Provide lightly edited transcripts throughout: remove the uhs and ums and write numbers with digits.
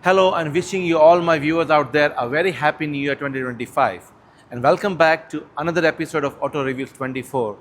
Hello, and wishing you all my viewers out there a very happy new year 2025, and welcome back to another episode of Auto Reviews 24.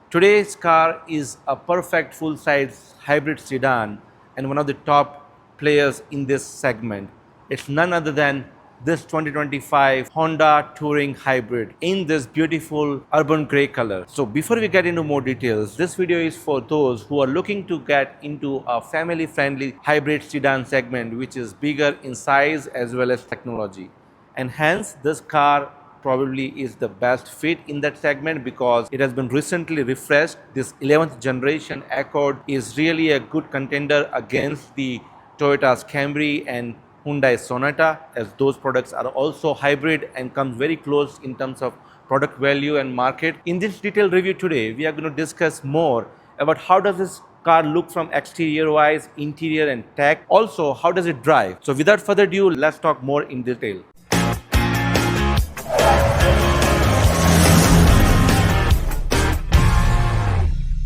Today's car is a perfect full-size hybrid sedan and one of the top players in this segment. It's none other than this 2025 Honda Touring Hybrid in this beautiful urban grey color. So before we get into more details, this video is for those who are looking to get into a family friendly hybrid sedan segment which is bigger in size as well as technology. And hence this car probably is the best fit in that segment because it has been recently refreshed. This 11th generation Accord is really a good contender against the Toyota's Camry and Hyundai Sonata, as those products are also hybrid and comes very close in terms of product value and market. In this detailed review today, we are going to discuss more about how does this car look from exterior wise, interior and tech. Also, how does it drive? So without further ado, let's talk more in detail.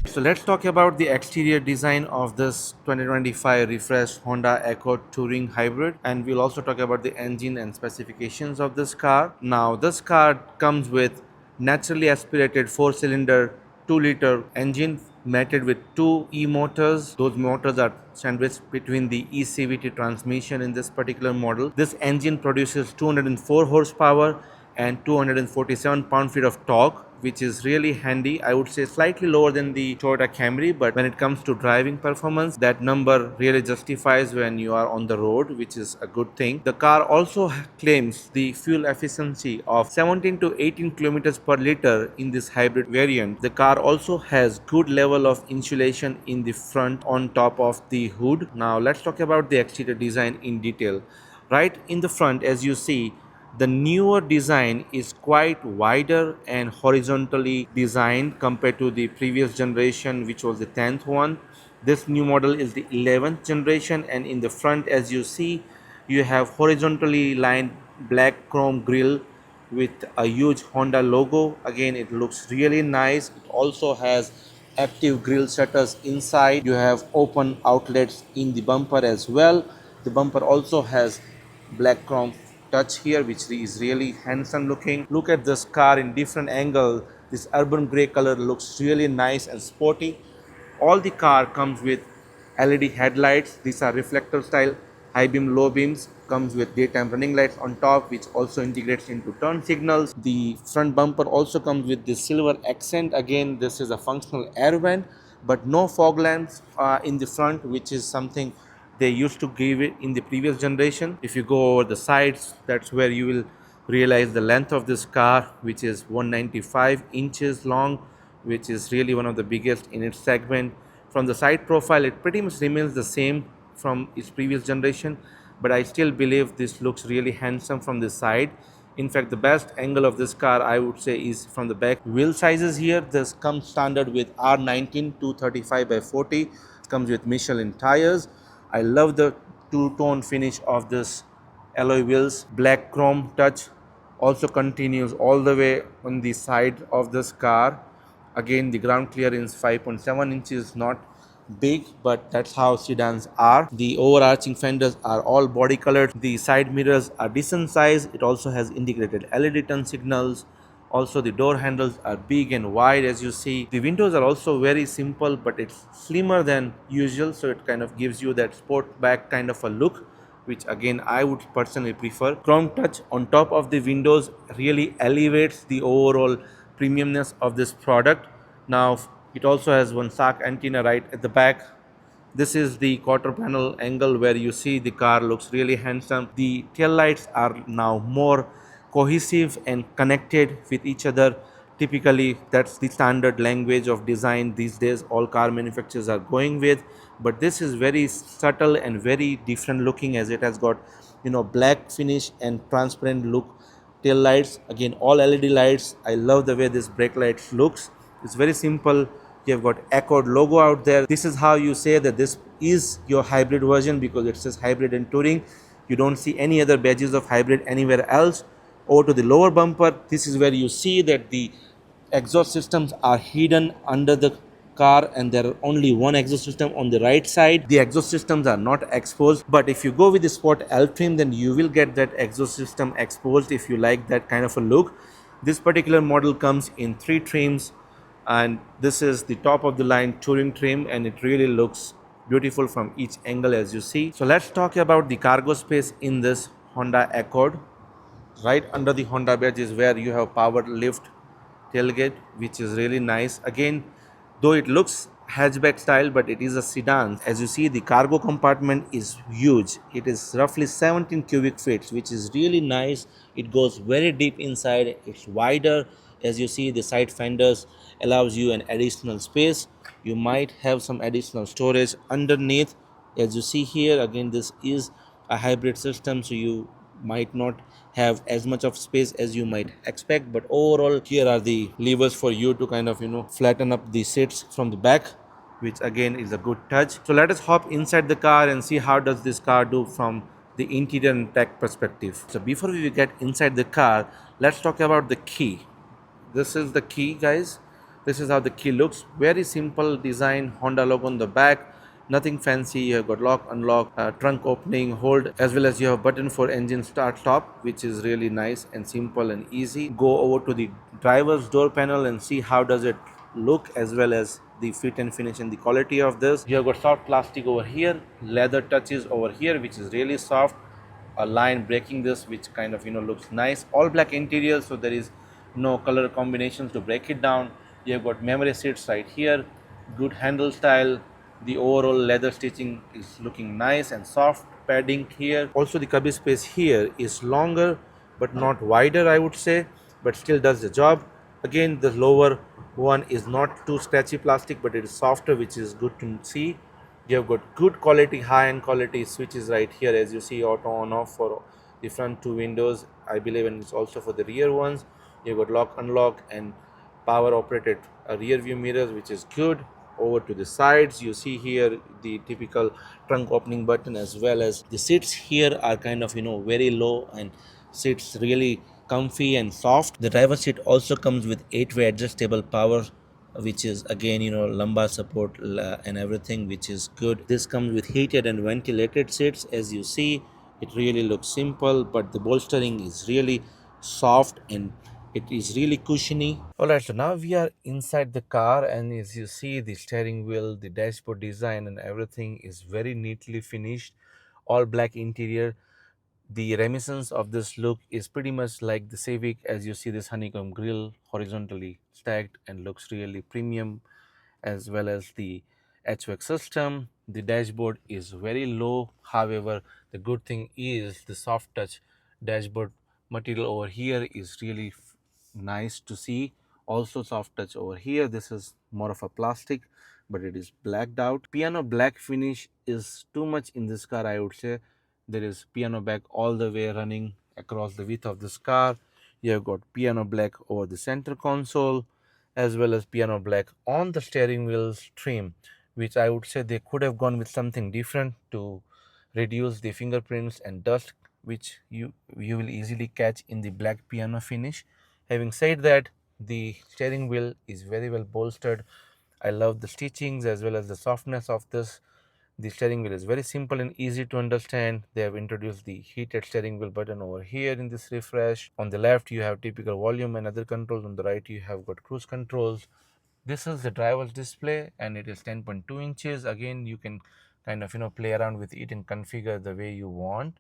So let's talk about the exterior design of this 2025 refreshed Honda Accord Touring Hybrid, and we'll also talk about the engine and specifications of this car. Now this car comes with naturally aspirated 4-cylinder 2-liter engine mated with two e-motors. Those motors are sandwiched between the eCVT transmission in this particular model. This engine produces 204 horsepower and 247 pound-feet of torque, which is really handy. I would say slightly lower than the Toyota Camry, but when it comes to driving performance, that number really justifies when you are on the road, which is a good thing. The car also claims the fuel efficiency of 17 to 18 kilometers per liter in this hybrid variant. The car also has good level of insulation in the front on top of the hood. Now let's talk about the exterior design in detail. Right in the front, as you see, the newer design is quite wider and horizontally designed compared to the previous generation, which was the 10th one. This new model is the 11th generation, and in the front, as you see, you have horizontally lined black chrome grille with a huge Honda logo. Again, it looks really nice. It also has active grille shutters inside. You have open outlets in the bumper as well. The bumper also has black chrome touch here, which is really handsome looking. Look at this car in different angle. This urban gray color looks really nice and sporty. All the car comes with LED headlights. These are reflector style high beam, low beams. Comes with daytime running lights on top, which also integrates into turn signals. The front bumper also comes with this silver accent. Again, this is a functional air vent, but no fog lamps in the front, which is something they used to give it in the previous generation. If you go over the sides, that's where you will realize the length of this car, which is 195 inches long, which is really one of the biggest in its segment. From the side profile, it pretty much remains the same from its previous generation, but I still believe this looks really handsome from this side. In fact, the best angle of this car, I would say, is from the back. Wheel sizes here, this comes standard with R19 235 by 40. It comes with Michelin tires. I love the two-tone finish of this alloy wheels. Black chrome touch also continues all the way on the side of this car. Again, the ground clearance 5.7 inches, not big, but that's how sedans are. The overarching fenders are all body colored. The side mirrors are decent size. It also has integrated LED turn signals. Also, the door handles are big and wide, as you see. The windows are also very simple, but it's slimmer than usual, so it kind of gives you that sport back kind of a look, which again I would personally prefer. Chrome touch on top of the windows really elevates the overall premiumness of this product. Now it also has one SAC antenna right at the back. This is the quarter panel angle where you see the car looks really handsome. The tail lights are now more cohesive and connected with each other. Typically, that's the standard language of design these days all car manufacturers are going with, but this is very subtle and very different looking, as it has got, black finish and transparent look tail lights. Again, all LED lights. I love the way this brake lights looks. It's very simple. You have got Accord logo out there. This is how you say that this is your hybrid version, because it says hybrid and touring. You don't see any other badges of hybrid anywhere else. Over to the lower bumper, this is where you see that the exhaust systems are hidden under the car, and there are only one exhaust system on the right side. The exhaust systems are not exposed, but if you go with the Sport L trim, then you will get that exhaust system exposed if you like that kind of a look. This particular model comes in three trims, and this is the top of the line touring trim, and it really looks beautiful from each angle, as you see. So let's talk about the cargo space in this Honda Accord. Right under the Honda badge is where you have power lift tailgate, which is really nice. Again, though it looks hatchback style, but it is a sedan. As you see, the cargo compartment is huge. It is roughly 17 cubic feet, which is really nice. It goes very deep inside. It's wider. As you see, the side fenders allows you an additional space. You might have some additional storage underneath. As you see here, again, this is a hybrid system, so you might not have as much of space as you might expect, but overall here are the levers for you to kind of flatten up the seats from the back, which again is a good touch. So let us hop inside the car and see how does this car do from the interior and tech perspective. So before we get inside the car, let's talk about the key. This is the key, guys. This is how the key looks. Very simple design, Honda logo on the back, nothing fancy. You have got lock, unlock, trunk opening, hold, as well as you have button for engine start stop, which is really nice and simple and easy. Go over to the driver's door panel and see how does it look, as well as the fit and finish and the quality of this. You have got soft plastic over here, leather touches over here, which is really soft, a line breaking this, which kind of looks nice. All black interior, so there is no color combinations to break it down. You have got memory seats right here, good handle style. The overall leather stitching is looking nice and soft. Padding here, also the cubby space here is longer but not wider, I would say, but still does the job. Again, the lower one is not too scratchy plastic, but it is softer, which is good to see. You have got good quality, high-end quality switches right here, as you see, auto on off for the front two windows, I believe, and it's also for the rear ones. You've got lock, unlock, and power operated rear view mirrors, which is good. Over to the sides, you see here the typical trunk opening button, as well as the seats here are kind of very low, and seats really comfy and soft. The driver seat also comes with 8-way adjustable power, which is again lumbar support and everything, which is good. This comes with heated and ventilated seats. As you see, it really looks simple, but the bolstering is really soft and it is really cushiony. All right, so now we are inside the car, and as you see, the steering wheel, the dashboard design and everything is very neatly finished. All black interior. The reminiscence of this look is pretty much like the Civic, as you see this honeycomb grille horizontally stacked and looks really premium, as well as the HVAC system. The dashboard is very low. However, the good thing is the soft touch dashboard material over here is really nice to see. Also soft touch over here. This is more of a plastic, but it is blacked out. Piano black finish is too much in this car, I would say. There is piano black all the way running across the width of this car. You have got piano black over the center console, as well as piano black on the steering wheel's trim, which I would say they could have gone with something different to reduce the fingerprints and dust, which you will easily catch in the black piano finish. Having said that, the steering wheel is very well bolstered. I love the stitchings as well as the softness of this. The steering wheel is very simple and easy to understand. They have introduced the heated steering wheel button over here in this refresh. On the left, you have typical volume and other controls. On the right, you have got cruise controls. This is the driver's display, and it is 10.2 inches. Again, you can kind of play around with it and configure the way you want.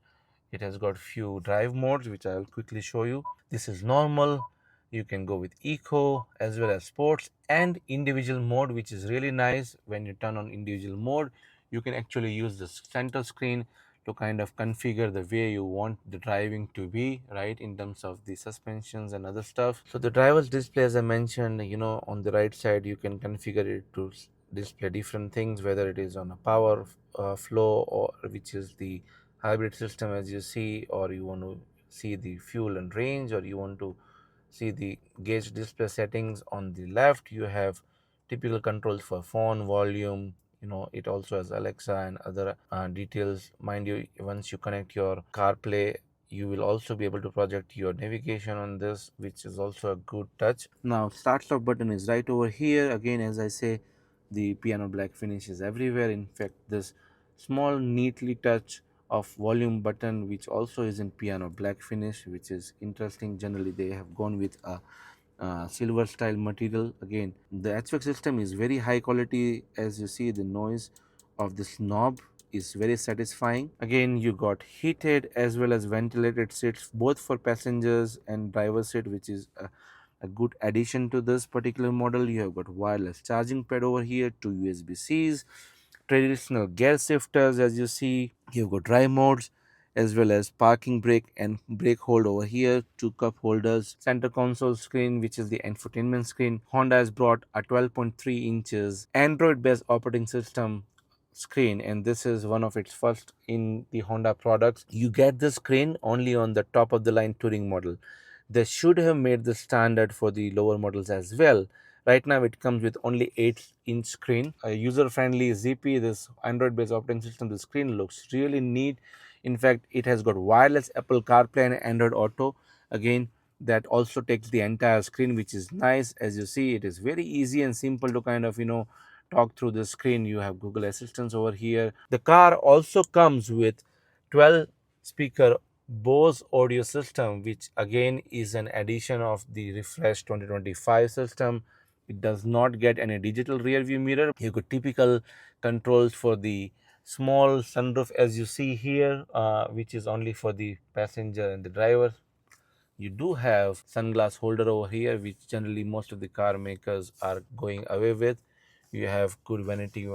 It has got few drive modes, which I will quickly show you. This is normal. You can go with eco as well as sports and individual mode, which is really nice. When you turn on individual mode, you can actually use the center screen to kind of configure the way you want the driving to be, right, in terms of the suspensions and other stuff. So the driver's display, as I mentioned, on the right side, you can configure it to display different things, whether it is on a power flow, or which is the hybrid system, as you see, or you want to see the fuel and range, or you want to see the gauge display settings. On the left, you have typical controls for phone volume. It also has Alexa and other details. Mind you, once you connect your CarPlay, you will also be able to project your navigation on this, which is also a good touch. Now start stop button is right over here. Again, as I say, the piano black finish is everywhere. In fact, this small neatly touch of volume button which also is in piano black finish, which is interesting. Generally they have gone with a silver style material. Again, the HVAC system is very high quality. As you see, the noise of this knob is very satisfying. Again, you got heated as well as ventilated seats both for passengers and driver seat, which is a good addition to this particular model. You have got wireless charging pad over here, two USB-Cs, traditional gear shifters. As you see, you've got drive modes as well as parking brake and brake hold over here, two cup holders, center console screen which is the infotainment screen. Honda has brought a 12.3 inches Android based operating system screen, and this is one of its first in the Honda products. You get the screen only on the top of the line touring model. They should have made the standard for the lower models as well. Right now it comes with only 8-inch screen, a user friendly ZP, this Android based operating system. The screen looks really neat. In fact, it has got wireless Apple CarPlay and Android Auto. Again, that also takes the entire screen, which is nice. As you see, it is very easy and simple to kind of talk through the screen. You have Google Assistants over here. The car also comes with 12 speaker Bose audio system, which again is an addition of the refreshed 2025 system. It does not get any digital rear view mirror. You got typical controls for the small sunroof as you see here, which is only for the passenger and the driver. You do have sunglass holder over here, which generally most of the car makers are going away with. You have good vanity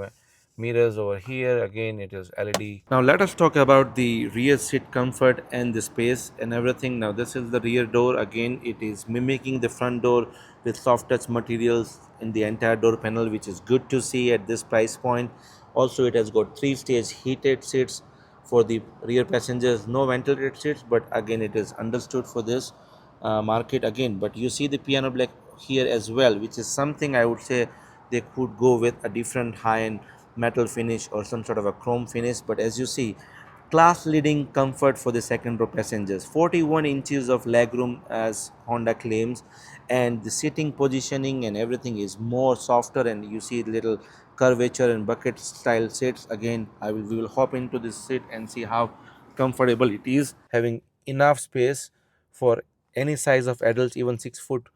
mirrors over here. Again, it is LED. Now let us talk about the rear seat comfort and the space and everything. Now this is the rear door. Again, it is mimicking the front door with soft touch materials in the entire door panel, which is good to see at this price point. Also, it has got 3-stage heated seats for the rear passengers. No ventilated seats, but again it is understood for this market again. But you see the piano black here as well, which is something I would say they could go with a different high-end metal finish or some sort of a chrome finish. But as you see, class leading comfort for the second row passengers, 41 inches of legroom as Honda claims, and the sitting positioning and everything is more softer, and you see little curvature and bucket style seats. Again, we will hop into this seat and see how comfortable it is, having enough space for any size of adults. Even 6 foot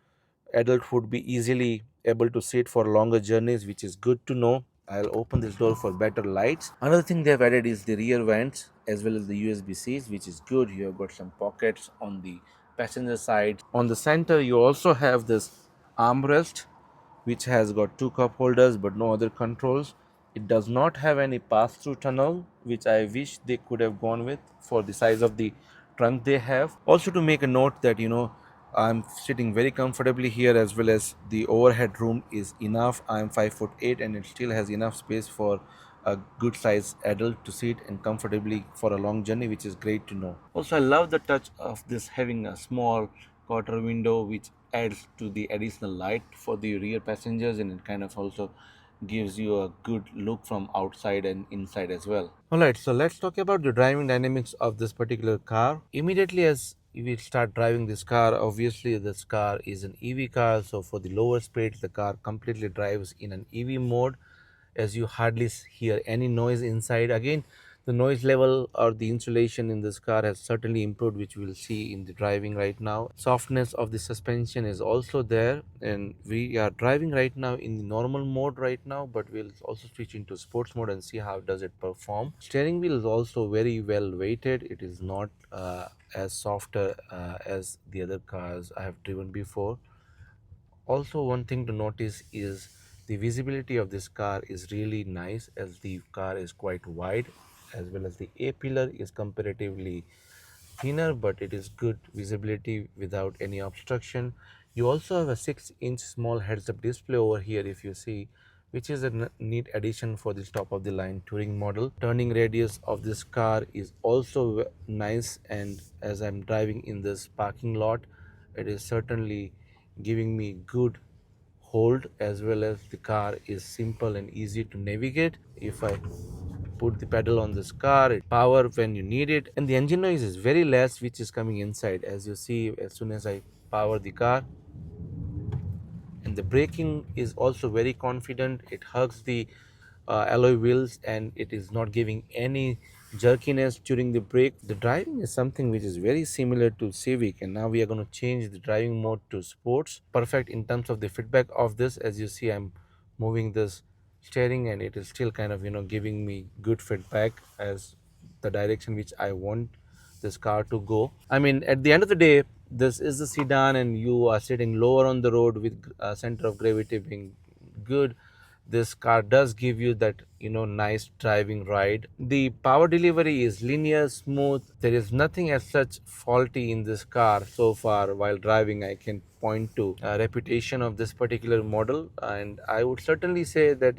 adult would be easily able to sit for longer journeys, which is good to know. I'll open this door for better lights. Another thing they've added is the rear vents as well as the USB-Cs, which is good. You have got some pockets on the passenger side. On the center, you also have this armrest, which has got two cup holders but no other controls. It does not have any pass-through tunnel, which I wish they could have gone with for the size of the trunk they have. Also, to make a note that I'm sitting very comfortably here, as well as the overhead room is enough. I'm 5'8" and it still has enough space for a good size adult to sit and comfortably for a long journey, which is great to know. Also, I love the touch of this having a small quarter window, which adds to the additional light for the rear passengers, and it kind of also gives you a good look from outside and inside as well. Alright, so let's talk about the driving dynamics of this particular car. Immediately as we start driving this car, obviously this car is an EV car, so for the lower speeds the car completely drives in an EV mode, as you hardly hear any noise inside. Again, the noise level or the insulation in this car has certainly improved, which we'll see in the driving right now. Softness of the suspension is also there, and we are driving right now in the normal mode right now, but we'll also switch into sports mode and see how does it perform. Steering wheel is also very well weighted. It is not as softer as the other cars I have driven before. Also, one thing to notice is the visibility of this car is really nice, as the car is quite wide, as well as the A pillar is comparatively thinner, but it is good visibility without any obstruction. You also have a 6-inch small heads-up display over here if you see, which is a neat addition for this top of the line touring model. Turning radius of this car is also nice, and as I'm driving in this parking lot, it is certainly giving me good hold, as well as the car is simple and easy to navigate. If I put the pedal on this car, it power when you need it, and the engine noise is very less, which is coming inside. As you see, as soon as I power the car, The braking is also very confident. It hugs the alloy wheels and it is not giving any jerkiness during the brake. The driving is something which is very similar to Civic, and now we are going to change the driving mode to sports. Perfect in terms of the feedback of this. As you see, I'm moving this steering and it is still kind of giving me good feedback as the direction which I want this car to go. I mean, at the end of the day, this is a sedan and you are sitting lower on the road with center of gravity being good. This car does give you that nice driving ride. The power delivery is linear, smooth. There is nothing as such faulty in this car so far while driving. I can point to a reputation of this particular model, and I would certainly say that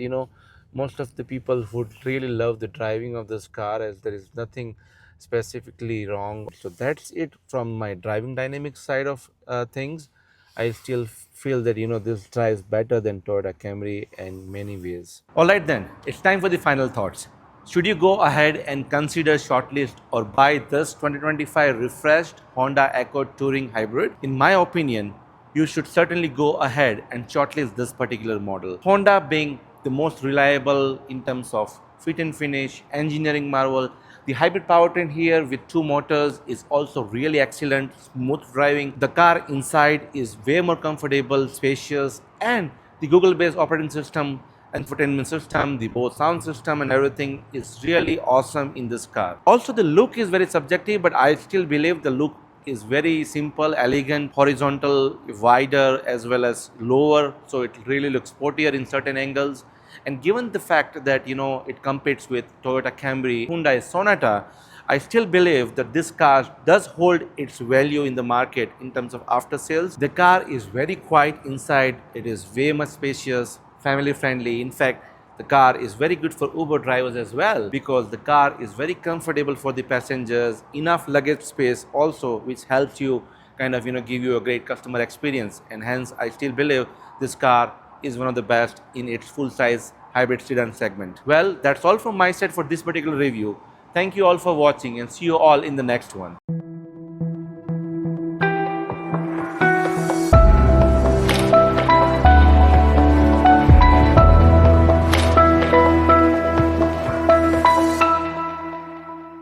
most of the people would really love the driving of this car, as there is nothing specifically wrong. So that's it from my driving dynamics side of things. I still feel that this drives better than Toyota Camry in many ways. All right, then it's time for the final thoughts. Should you go ahead and consider shortlist or buy this 2025 refreshed Honda Accord Touring Hybrid? In my opinion, you should certainly go ahead and shortlist this particular model. Honda being the most reliable in terms of fit and finish, engineering marvel. The hybrid powertrain here with two motors is also really excellent, smooth driving. The car inside is way more comfortable, spacious, and the Google-based operating system, infotainment system, the Bose sound system and everything is really awesome in this car. Also, the look is very subjective, but I still believe the look is very simple, elegant, horizontal, wider as well as lower, so it really looks sportier in certain angles. And given the fact that it competes with Toyota Camry, Hyundai Sonata, I still believe that this car does hold its value in the market in terms of after sales. The car is very quiet inside. It is way much spacious, family friendly. In fact, the car is very good for Uber drivers as well, because the car is very comfortable for the passengers, enough luggage space also, which helps you kind of give you a great customer experience. And hence I still believe this car is one of the best in its full-size hybrid sedan segment. Well, that's all from my side for this particular review. Thank you all for watching and see you all in the next one.